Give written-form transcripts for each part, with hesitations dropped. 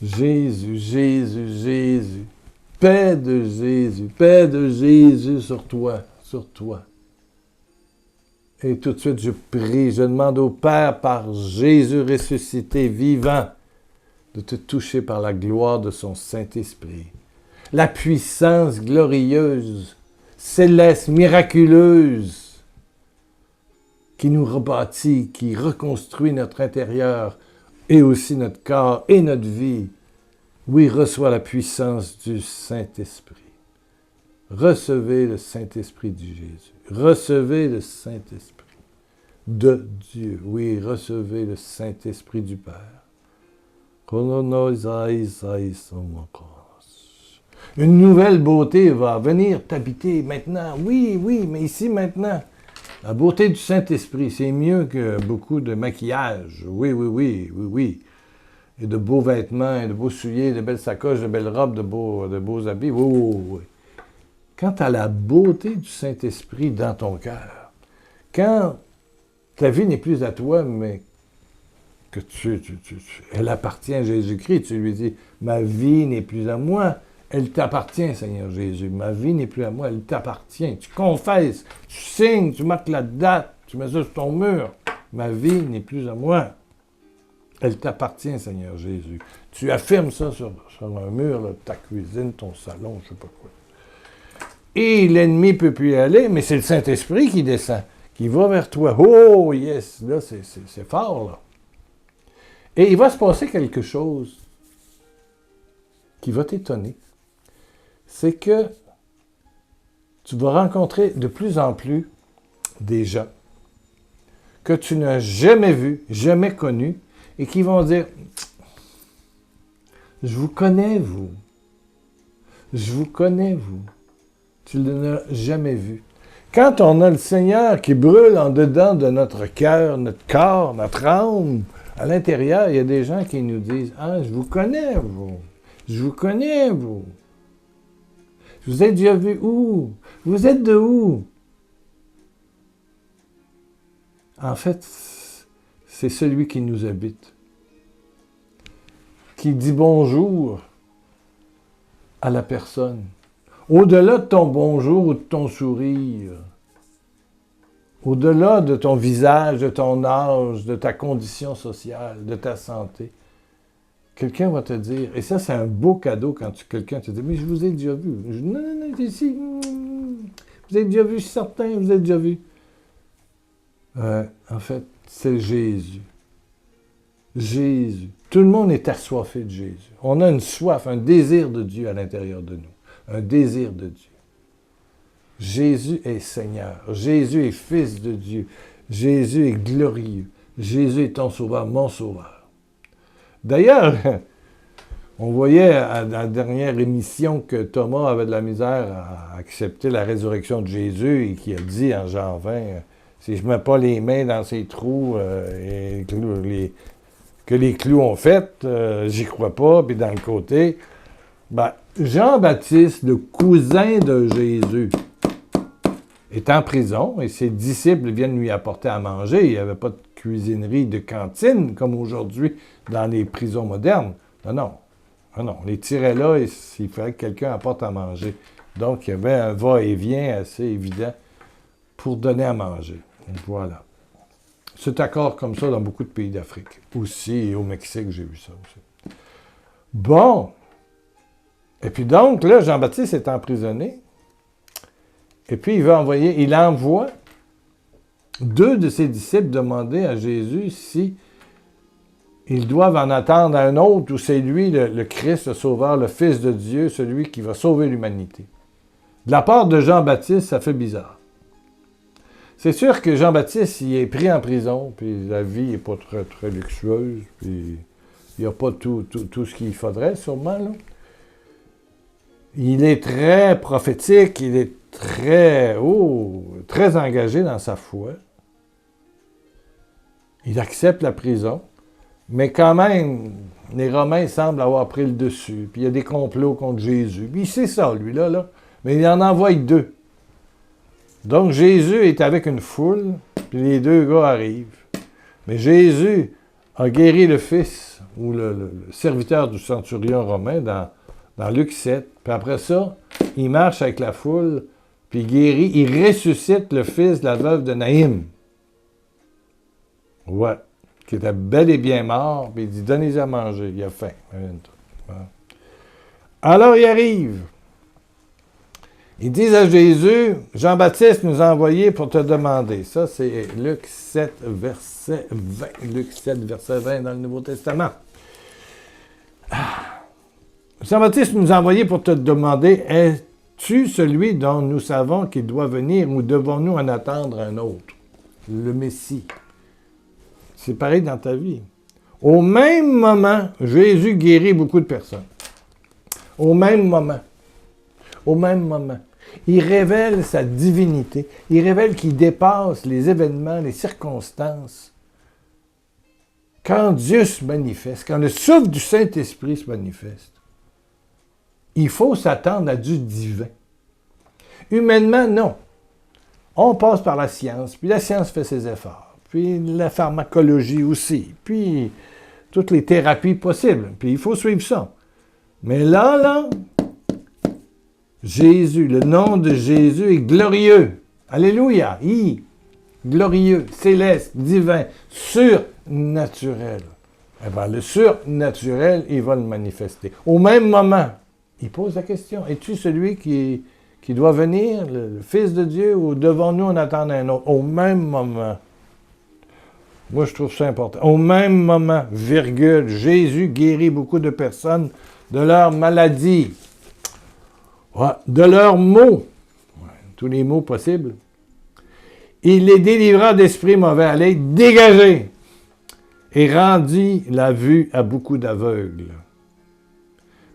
Jésus, Jésus, Jésus. Paix de Jésus sur toi, sur toi. Et tout de suite, je prie, je demande au Père, par Jésus ressuscité, vivant, de te toucher par la gloire de son Saint-Esprit. La puissance glorieuse, céleste, miraculeuse, qui nous rebâtit, qui reconstruit notre intérieur, et aussi notre corps et notre vie. Oui, reçois la puissance du Saint-Esprit. Recevez le Saint-Esprit du Jésus. Recevez le Saint-Esprit de Dieu. Oui, recevez le Saint-Esprit du Père. Une nouvelle beauté va venir t'habiter maintenant. Oui, oui, mais ici maintenant. La beauté du Saint-Esprit, c'est mieux que beaucoup de maquillage. Oui, oui, oui, oui, oui. Et de beaux vêtements, et de beaux souliers, de belles sacoches, de belles robes, de beaux habits. Oui, oui, oui. Quand tu as la beauté du Saint-Esprit dans ton cœur, quand ta vie n'est plus à toi, mais que elle appartient à Jésus-Christ, tu lui dis, ma vie n'est plus à moi, elle t'appartient, Seigneur Jésus. Ma vie n'est plus à moi, elle t'appartient. Tu confesses, tu signes, tu marques la date, tu mets ça sur ton mur. Ma vie n'est plus à moi. Elle t'appartient, Seigneur Jésus. Tu affirmes ça sur un mur, là, ta cuisine, ton salon, je ne sais pas quoi. Et l'ennemi ne peut plus y aller, mais c'est le Saint-Esprit qui descend, qui va vers toi. Oh, yes! Là, c'est fort, là. Et il va se passer quelque chose qui va t'étonner. C'est que tu vas rencontrer de plus en plus des gens que tu n'as jamais vus, jamais connus, et qui vont dire « Je vous connais, vous. Je vous connais, vous. » Tu ne l'as jamais vu. Quand on a le Seigneur qui brûle en dedans de notre cœur, notre corps, notre âme, à l'intérieur, il y a des gens qui nous disent « Ah, je vous connais, vous. Je vous connais, vous. Je vous ai déjà vu où? Vous êtes de où? » En fait, c'est celui qui nous habite, qui dit bonjour à la personne. Au-delà de ton bonjour ou de ton sourire, au-delà de ton visage, de ton âge, de ta condition sociale, de ta santé, quelqu'un va te dire, et ça c'est un beau cadeau quand quelqu'un te dit « Mais je vous ai déjà vu. » Non, non, non, ici. Vous avez déjà vu, je suis certain, vous avez déjà vu. En fait, c'est Jésus. Jésus. Tout le monde est assoiffé de Jésus. On a une soif, un désir de Dieu à l'intérieur de nous. Un désir de Dieu. Jésus est Seigneur. Jésus est Fils de Dieu. Jésus est glorieux. Jésus est ton sauveur, mon sauveur. D'ailleurs, on voyait à la dernière émission que Thomas avait de la misère à accepter la résurrection de Jésus et qui a dit en Jean 20, si je ne mets pas les mains dans ces trous et que les clous ont fait, j'y crois pas, puis dans le côté, ben, Jean-Baptiste, le cousin de Jésus, est en prison et ses disciples viennent lui apporter à manger. Il n'y avait pas de cuisinerie, de cantine comme aujourd'hui dans les prisons modernes. Non, non. Ah non, on les tirait là et il fallait que quelqu'un apporte à manger. Donc, il y avait un va-et-vient assez évident pour donner à manger. Voilà. C'est encore comme ça dans beaucoup de pays d'Afrique. Aussi, et au Mexique, j'ai vu ça aussi. Bon. Et puis donc, là, Jean-Baptiste est emprisonné. Et puis, il envoie 2 de ses disciples demander à Jésus si ils doivent en attendre un autre ou c'est lui, le Christ, le Sauveur, le Fils de Dieu, celui qui va sauver l'humanité. De la part de Jean-Baptiste, ça fait bizarre. C'est sûr que Jean-Baptiste, il est pris en prison, puis la vie n'est pas très, très luxueuse, puis il n'y a pas tout ce qu'il faudrait, sûrement, là. Il est très prophétique, il est très engagé dans sa foi. Il accepte la prison, mais quand même, les Romains semblent avoir pris le dessus, puis il y a des complots contre Jésus. Puis il sait ça, lui, là, mais il en envoie 2. Donc Jésus est avec une foule, puis les 2 gars arrivent. Mais Jésus a guéri le Fils. ou le serviteur du centurion romain dans Luc 7. Puis après ça, il marche avec la foule, puis il guérit, il ressuscite le fils de la veuve de Naïm. Ouais. Qui était bel et bien mort, puis il dit, donnez-y à manger, il a faim. Alors il arrive. Ils disent à Jésus, Jean-Baptiste nous a envoyé pour te demander. Ça, c'est Luc 7, verset 20. Luc 7, verset 20 dans le Nouveau Testament. Jean-Baptiste nous a envoyé pour te demander, es-tu celui dont nous savons qu'il doit venir ou devons-nous en attendre un autre? Le Messie. C'est pareil dans ta vie. Au même moment, Jésus guérit beaucoup de personnes. Au même moment. Au même moment. Il révèle sa divinité. Il révèle qu'il dépasse les événements, les circonstances. Quand Dieu se manifeste, quand le souffle du Saint-Esprit se manifeste, il faut s'attendre à du divin. Humainement, non. On passe par la science, puis la science fait ses efforts, puis la pharmacologie aussi, puis toutes les thérapies possibles, puis il faut suivre ça. Mais là, Jésus, le nom de Jésus est glorieux. Alléluia. Glorieux, céleste, divin, surnaturel. Eh bien, le surnaturel, il va le manifester. Au même moment, il pose la question, es-tu celui qui doit venir, le Fils de Dieu, ou devons-nous en attendre un autre? Au même moment. Moi, je trouve ça important. Au même moment, virgule, Jésus guérit beaucoup de personnes de leur maladie. Ouais, de leurs maux, tous les maux possibles. Il les délivra d'esprits mauvais, allez, dégagez, et rendit la vue à beaucoup d'aveugles.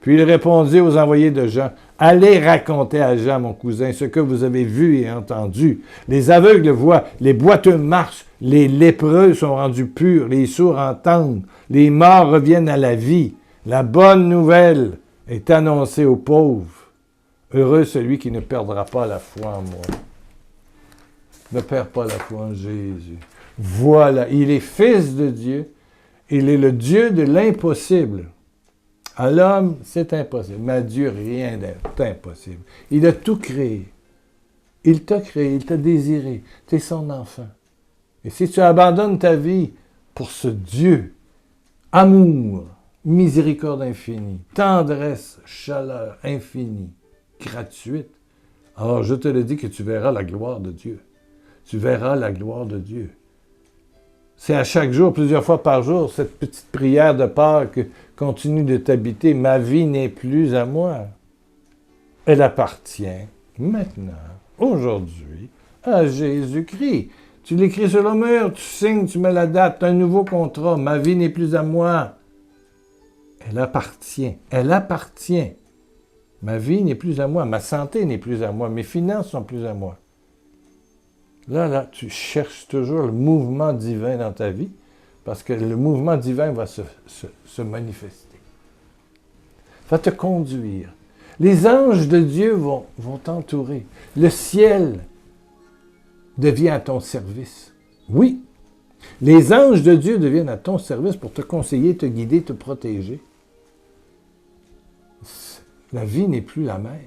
Puis il répondit aux envoyés de Jean, allez raconter à Jean, mon cousin, ce que vous avez vu et entendu. Les aveugles voient, les boiteux marchent, les lépreux sont rendus purs, les sourds entendent, les morts reviennent à la vie. La bonne nouvelle est annoncée aux pauvres. Heureux celui qui ne perdra pas la foi en moi. Ne perds pas la foi en Jésus. Voilà, il est Fils de Dieu. Il est le Dieu de l'impossible. À l'homme, c'est impossible. Mais à Dieu, rien n'est impossible. Il a tout créé. Il t'a créé, il t'a désiré. Tu es son enfant. Et si tu abandonnes ta vie pour ce Dieu, amour, miséricorde infinie, tendresse, chaleur infinie, gratuite, alors je te le dis que tu verras la gloire de Dieu. Tu verras la gloire de Dieu. C'est à chaque jour, plusieurs fois par jour, cette petite prière de Pâques continue de t'habiter. Ma vie n'est plus à moi. Elle appartient maintenant, aujourd'hui, à Jésus-Christ. Tu l'écris sur le mur, tu signes, tu mets la date, un nouveau contrat. Ma vie n'est plus à moi. Elle appartient. Elle appartient. Ma vie n'est plus à moi, ma santé n'est plus à moi, mes finances sont plus à moi. Là, tu cherches toujours le mouvement divin dans ta vie, parce que le mouvement divin va se manifester. Va te conduire. Les anges de Dieu vont t'entourer. Le ciel devient à ton service. Oui, les anges de Dieu deviennent à ton service pour te conseiller, te guider, te protéger. La vie n'est plus la même.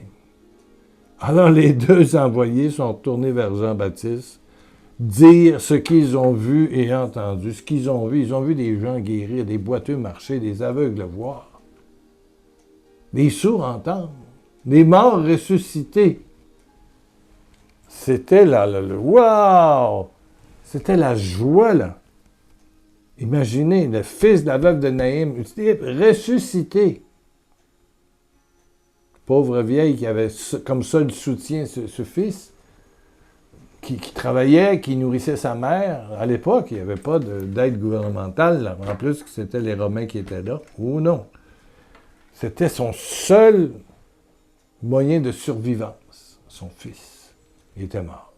Alors les deux envoyés sont tournés vers Jean-Baptiste, dire ce qu'ils ont vu et entendu. Ce qu'ils ont vu, ils ont vu des gens guérir, des boiteux marcher, des aveugles voir, des sourds entendre, des morts ressuscités. C'était wow! C'était la joie, là. Imaginez, le fils de la veuve de Naïm, ressuscité. Pauvre vieille qui avait comme seul soutien ce fils, qui travaillait, qui nourrissait sa mère. À l'époque, il n'y avait pas d'aide gouvernementale. Là. En plus, c'était les Romains qui étaient là. Ou non. C'était son seul moyen de survivance, son fils. Il était mort.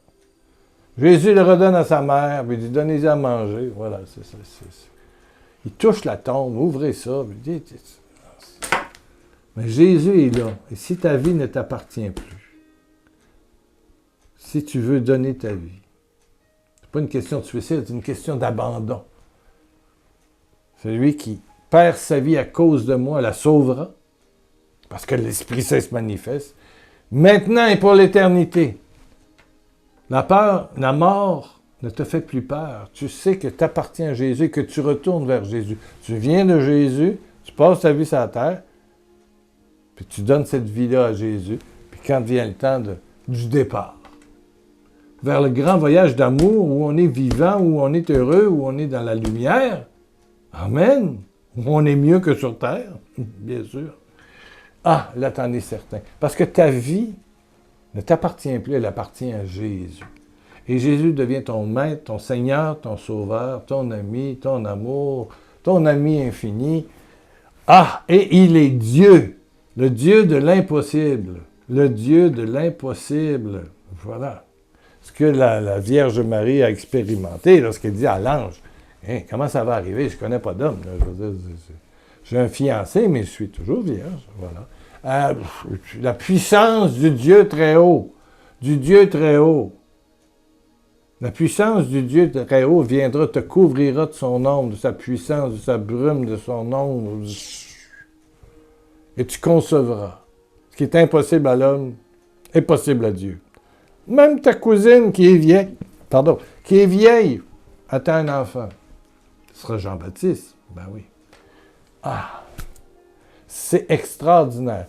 Jésus le redonne à sa mère, puis il dit, donnez-y à manger. Voilà, c'est ça. Il touche la tombe, ouvrez ça. Puis il dit, mais Jésus est là. Et si ta vie ne t'appartient plus, si tu veux donner ta vie, c'est pas une question de suicide, c'est une question d'abandon. C'est lui qui perd sa vie à cause de moi la sauvera, parce que l'Esprit Saint se manifeste, maintenant et pour l'éternité. La peur, la mort ne te fait plus peur. Tu sais que tu appartiens à Jésus, que tu retournes vers Jésus. Tu viens de Jésus, tu passes ta vie sur la terre, puis tu donnes cette vie-là à Jésus, puis quand vient le temps du départ, vers le grand voyage d'amour où on est vivant, où on est heureux, où on est dans la lumière, amen, où on est mieux que sur terre, bien sûr. Ah, là, t'en es certain. Parce que ta vie ne t'appartient plus, elle appartient à Jésus. Et Jésus devient ton maître, ton Seigneur, ton Sauveur, ton ami, ton amour, ton ami infini. Ah, et il est Dieu, le Dieu de l'impossible, le Dieu de l'impossible. Voilà ce que la Vierge Marie a expérimenté lorsqu'elle dit à l'ange, hey, comment ça va arriver? Je ne connais pas d'homme. J'ai un fiancé, mais je suis toujours vierge. Voilà. La puissance du Dieu très haut, du Dieu très haut. La puissance du Dieu très haut viendra, te couvrira de son ombre, de sa puissance, de sa brume, de son ombre. Et tu concevras. Ce qui est impossible à l'homme est possible à Dieu. Même ta cousine qui est vieille, attend un enfant. Ce sera Jean-Baptiste. Ben oui. Ah! C'est extraordinaire.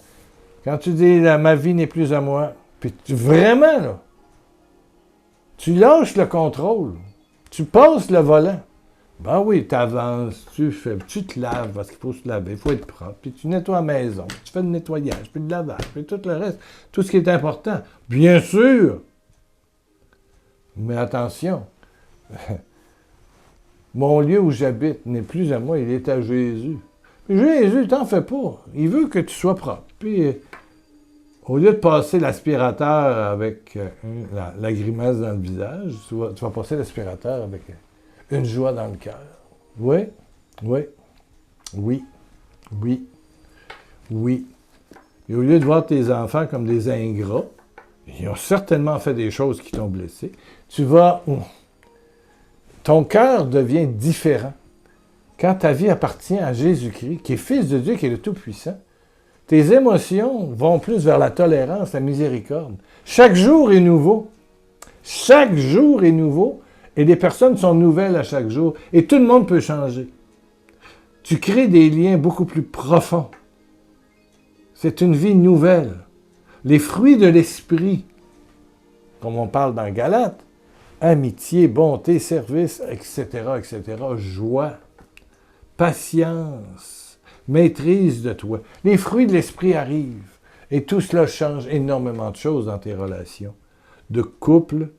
Quand tu dis, ma vie n'est plus à moi, puis vraiment, là, tu lâches le contrôle. Tu passes le volant. Ben oui, tu avances, tu te laves parce qu'il faut se laver, il faut être propre, puis tu nettoies la maison, puis tu fais le nettoyage, puis le lavage, puis tout le reste, tout ce qui est important. Bien sûr! Mais attention, mon lieu où j'habite n'est plus à moi, il est à Jésus. Puis Jésus, t'en fais pas. Il veut que tu sois propre. Puis, au lieu de passer l'aspirateur avec la grimace dans le visage, tu vas passer l'aspirateur avec une joie dans le cœur. Oui, oui, oui, oui, oui. Et au lieu de voir tes enfants comme des ingrats, ils ont certainement fait des choses qui t'ont blessé, ton cœur devient différent. Quand ta vie appartient à Jésus-Christ, qui est Fils de Dieu, qui est le Tout-Puissant, tes émotions vont plus vers la tolérance, la miséricorde. Chaque jour est nouveau. Chaque jour est nouveau. Et les personnes sont nouvelles à chaque jour. Et tout le monde peut changer. Tu crées des liens beaucoup plus profonds. C'est une vie nouvelle. Les fruits de l'esprit, comme on parle dans Galates, amitié, bonté, service, etc., etc., joie, patience, maîtrise de toi. Les fruits de l'esprit arrivent. Et tout cela change énormément de choses dans tes relations. De couple,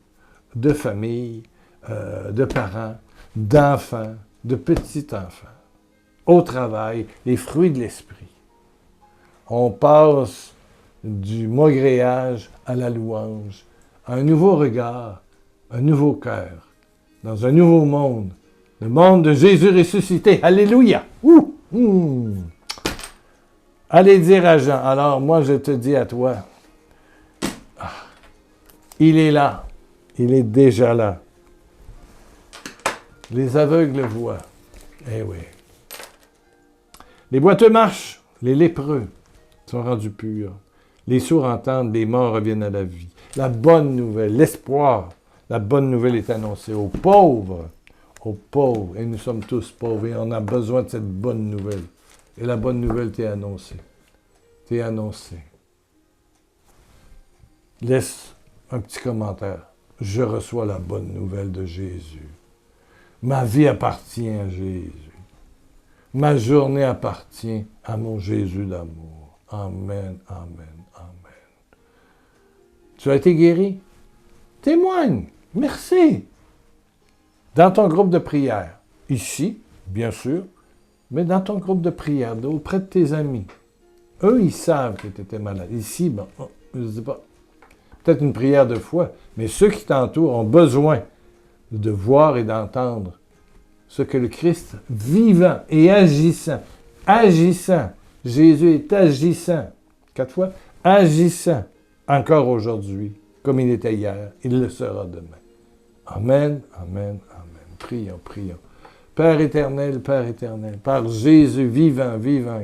de famille, de parents, d'enfants, de petits-enfants. Au travail, les fruits de l'esprit. On passe du maugréage à la louange, à un nouveau regard, un nouveau cœur, dans un nouveau monde, le monde de Jésus ressuscité. Alléluia! Allez dire à Jean, alors moi je te dis à toi, il est là, il est déjà là. Les aveugles voient. Eh oui. Les boiteux marchent, les lépreux sont rendus purs. Les sourds entendent, les morts reviennent à la vie. La bonne nouvelle, l'espoir, la bonne nouvelle est annoncée aux pauvres. Aux pauvres. Et nous sommes tous pauvres et on a besoin de cette bonne nouvelle. Et la bonne nouvelle t'est annoncée. T'est annoncée. Laisse un petit commentaire. Je reçois la bonne nouvelle de Jésus. Ma vie appartient à Jésus. Ma journée appartient à mon Jésus d'amour. Amen, amen, amen. Tu as été guéri? Témoigne. Merci. Dans ton groupe de prière. Ici, bien sûr, mais dans ton groupe de prière, auprès de tes amis. Eux, ils savent que tu étais malade. Ici, bon, je ne sais pas. Peut-être une prière de foi, mais ceux qui t'entourent ont besoin de voir et d'entendre ce que le Christ vivant et agissant, Jésus est agissant, 4 fois, agissant encore aujourd'hui, comme il était hier, il le sera demain. Amen, amen, amen. Prions, prions. Père éternel, par Jésus vivant,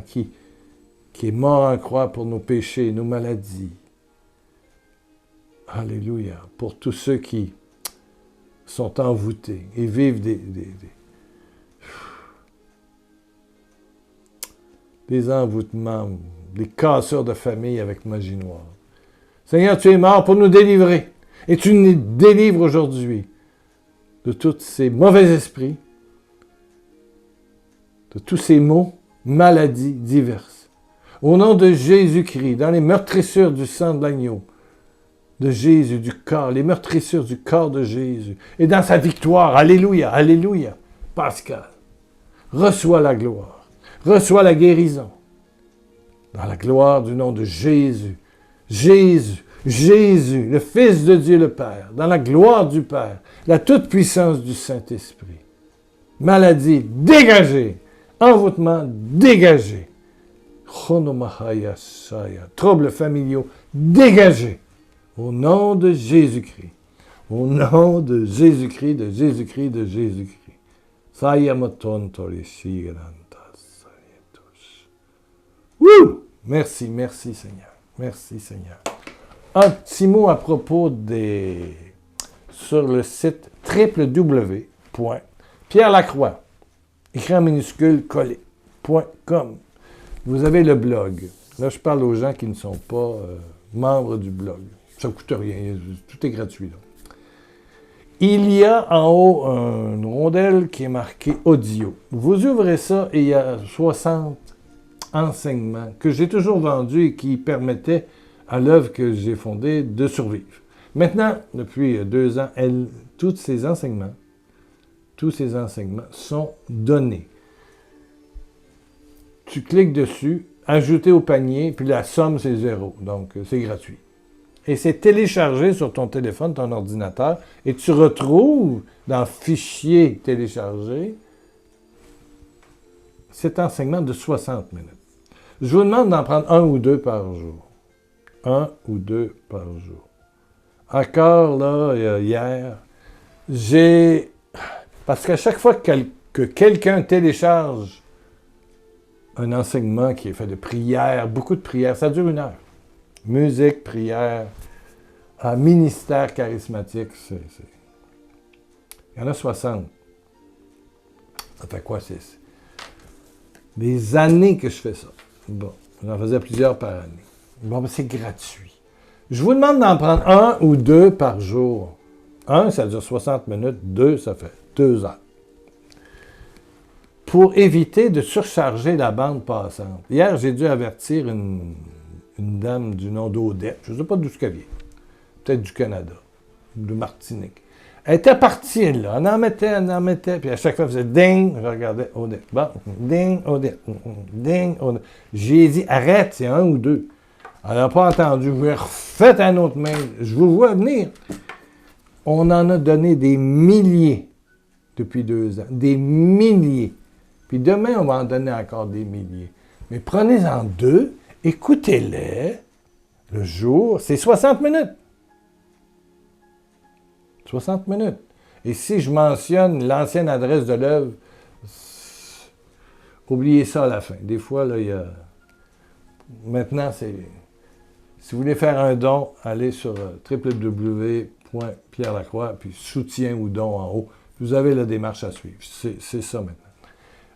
qui est mort en croix pour nos péchés, nos maladies. Alléluia. Pour tous ceux qui sont envoûtés et vivent des envoûtements, des casseurs de famille avec magie noire. Seigneur, tu es mort pour nous délivrer. Et tu nous délivres aujourd'hui de tous ces mauvais esprits, de tous ces maux, maladies diverses. Au nom de Jésus-Christ, dans les meurtrissures du sang de l'agneau, de Jésus, du corps, les meurtrissures du corps de Jésus, et dans sa victoire, alléluia, alléluia, Pascal, reçois la gloire, reçois la guérison, dans la gloire du nom de Jésus, Jésus, le Fils de Dieu le Père, dans la gloire du Père, la toute-puissance du Saint-Esprit. Maladie, dégagée. Envoûtement, dégagé. Chonomahaya Saya. Troubles familiaux, dégagés. Au nom de Jésus-Christ. Au nom de Jésus-Christ, de Jésus-Christ, de Jésus-Christ. Sayamoton Torishi Grantas. Wouh! Merci Seigneur. Merci Seigneur. Un petit mot à propos sur le site www.pierrelacroix, écrit en minuscule, collé.com. Vous avez le blog. Là, je parle aux gens qui ne sont pas membres du blog. Ça ne coûte rien, tout est gratuit. Là. Il y a en haut une rondelle qui est marquée audio. Vous ouvrez ça et il y a 60 enseignements que j'ai toujours vendus et qui permettaient à l'œuvre que j'ai fondée de survivre. Maintenant, depuis 2 ans, tous ces enseignements sont donnés. Tu cliques dessus, ajouter au panier, puis la somme, c'est 0. Donc, c'est gratuit. Et c'est téléchargé sur ton téléphone, ton ordinateur, et tu retrouves dans Fichier téléchargé cet enseignement de 60 minutes. Je vous demande d'en prendre 1 ou 2 par jour. 1 ou 2 par jour. Encore, là, hier, parce qu'à chaque fois que quelqu'un télécharge un enseignement qui est fait de prières, beaucoup de prières, ça dure 1 heure. Musique, prière, ministère charismatique, il y en a 60. Ça fait quoi? C'est des années que je fais ça. Bon, j'en faisais plusieurs par année. Bon, c'est gratuit. Je vous demande d'en prendre 1 ou 2 par jour. 1, ça dure 60 minutes. 2, ça fait 2 heures. Pour éviter de surcharger la bande passante. Hier, j'ai dû avertir une dame du nom d'Odette. Je ne sais pas d'où elle vient. Peut-être du Canada. De Martinique. Elle était partie, elle, là. Elle en mettait. Puis à chaque fois, elle faisait ding. Je regardais Odette. Bon, ding, Odette. Ding, Odette. J'ai dit, arrête, c'est 1 ou 2. Elle n'a pas entendu. Je lui ai refait un autre mail. Je vous vois venir. On en a donné des milliers depuis 2 ans. Des milliers. Puis demain, on va en donner encore des milliers. Mais prenez-en 2, écoutez-les le jour. C'est 60 minutes. 60 minutes. Et si je mentionne l'ancienne adresse de l'œuvre, oubliez ça à la fin. Des fois, là, il y a... Maintenant, c'est... Si vous voulez faire un don, allez sur www.pierrelacroix, puis soutien ou don en haut. Vous avez la démarche à suivre. C'est ça maintenant.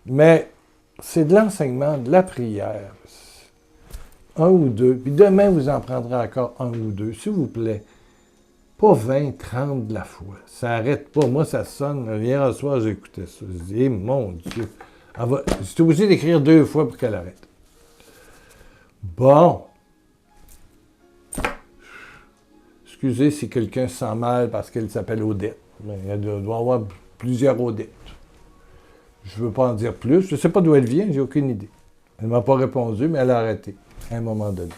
Mais c'est de l'enseignement, de la prière. 1 ou 2. Puis demain, vous en prendrez encore 1 ou 2, s'il vous plaît. Pas 20, 30 de la fois. Ça n'arrête pas. Moi, ça sonne. Hier soir, j'écoutais ça. Je dis, mon Dieu. J'étais obligé d'écrire 2 fois pour qu'elle arrête. Bon. Excusez si quelqu'un se sent mal parce qu'elle s'appelle Odette. Mais il doit y avoir plusieurs Odettes. Je ne veux pas en dire plus. Je ne sais pas d'où elle vient, j'ai aucune idée. Elle ne m'a pas répondu, mais elle a arrêté à un moment donné.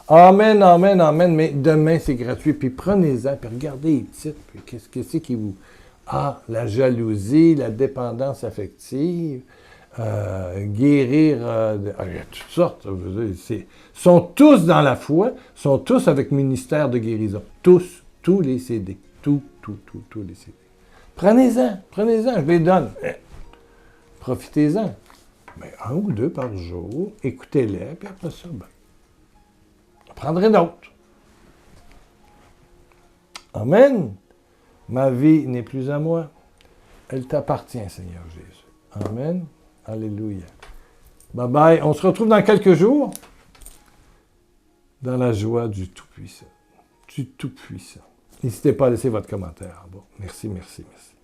Amen, amen, amen. Mais demain, c'est gratuit. Puis prenez-en, puis regardez les titres. Puis qu'est-ce que c'est qui vous... la jalousie, la dépendance affective, guérir... il y a toutes sortes. Sont tous dans la foi, sont tous avec ministère de guérison. Tous les CD. Tous les CD. Prenez-en, je les donne. profitez-en. Mais 1 ou 2 par jour, écoutez-les, puis après ça, ben, je prendrai d'autres. Amen. Ma vie n'est plus à moi. Elle t'appartient, Seigneur Jésus. Amen. Alléluia. Bye bye. On se retrouve dans quelques jours dans la joie du Tout-Puissant. Du Tout-Puissant. N'hésitez pas à laisser votre commentaire en bas. Merci, merci, merci.